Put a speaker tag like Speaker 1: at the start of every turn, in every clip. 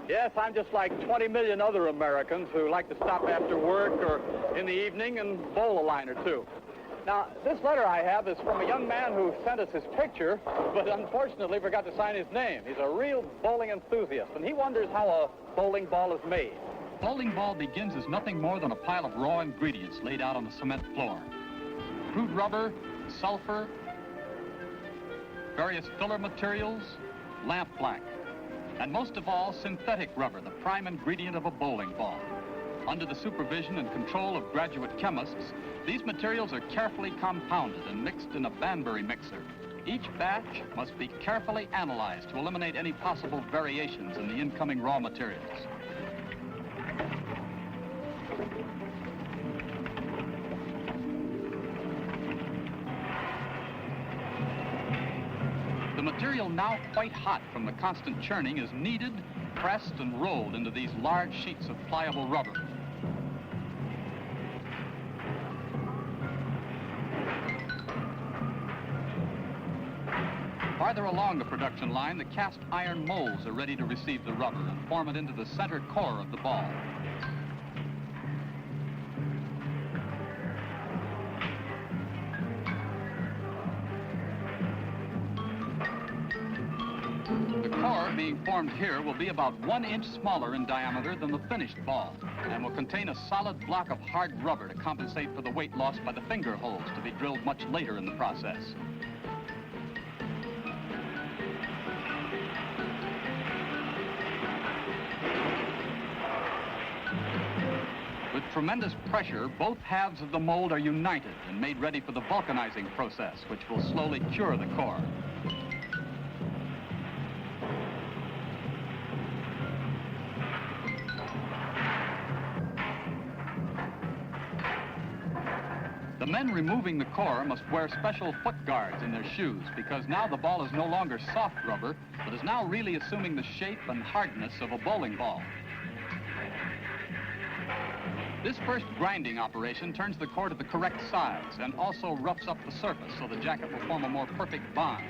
Speaker 1: Yes, I'm just like 20 million other Americans who like to stop after work or in the evening and bowl a line or two. Now, this letter I have is from a young man who sent us his picture, but unfortunately forgot to sign his name. He's a real bowling enthusiast, and he wonders how a bowling ball is made.
Speaker 2: Bowling ball begins as nothing more than a pile of raw ingredients laid out on the cement floor. Crude rubber, sulfur, various filler materials, lamp black, and most of all, synthetic rubber, the prime ingredient of a bowling ball. Under the supervision and control of graduate chemists, these materials are carefully compounded and mixed in a Banbury mixer. Each batch must be carefully analyzed to eliminate any possible variations in the incoming raw materials. The material, now quite hot from the constant churning, is kneaded, pressed, and rolled into these large sheets of pliable rubber. Farther along the production line, the cast iron molds are ready to receive the rubber and form it into the center core of the ball. The core being formed here will be about 1 inch smaller in diameter than the finished ball and will contain a solid block of hard rubber to compensate for the weight lost by the finger holes to be drilled much later in the process. With tremendous pressure, both halves of the mold are united and made ready for the vulcanizing process, which will slowly cure the core. The men removing the core must wear special foot guards in their shoes because now the ball is no longer soft rubber, but is now really assuming the shape and hardness of a bowling ball. This first grinding operation turns the core to the correct size and also roughs up the surface so the jacket will form a more perfect bond.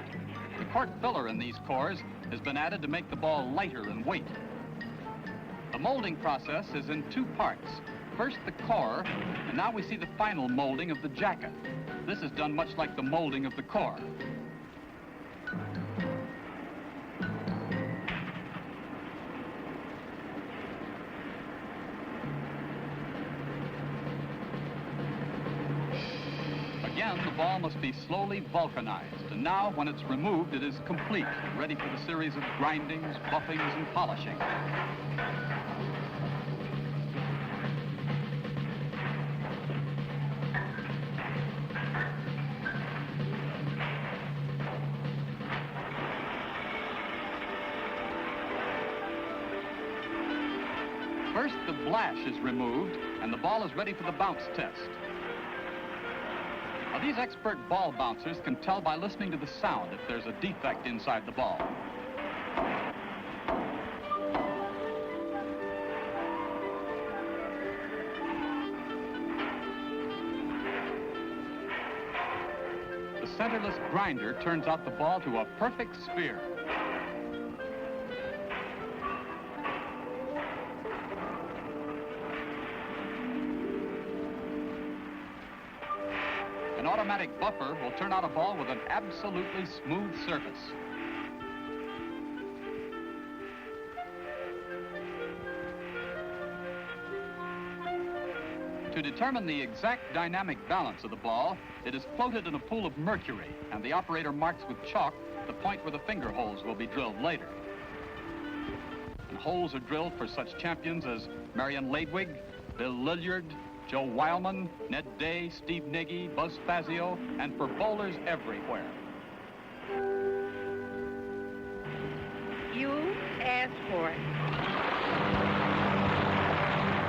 Speaker 2: The cork filler in these cores has been added to make the ball lighter in weight. The molding process is in 2 parts. First the core, and now we see the final molding of the jacket. This is done much like the molding of the core. Again, the ball must be slowly vulcanized, and now when it's removed, it is complete, ready for the series of grindings, buffings, and polishing. First, the blash is removed, and the ball is ready for the bounce test. Now, these expert ball bouncers can tell by listening to the sound if there's a defect inside the ball. The centerless grinder turns out the ball to a perfect sphere. An automatic buffer will turn out a ball with an absolutely smooth surface. To determine the exact dynamic balance of the ball, it is floated in a pool of mercury, and the operator marks with chalk the point where the finger holes will be drilled later. And holes are drilled for such champions as Marion Ladwig, Bill Lilliard, Joe Wildman, Ned Day, Steve Nagy, Buzz Fazio, and for bowlers everywhere.
Speaker 3: You asked for it.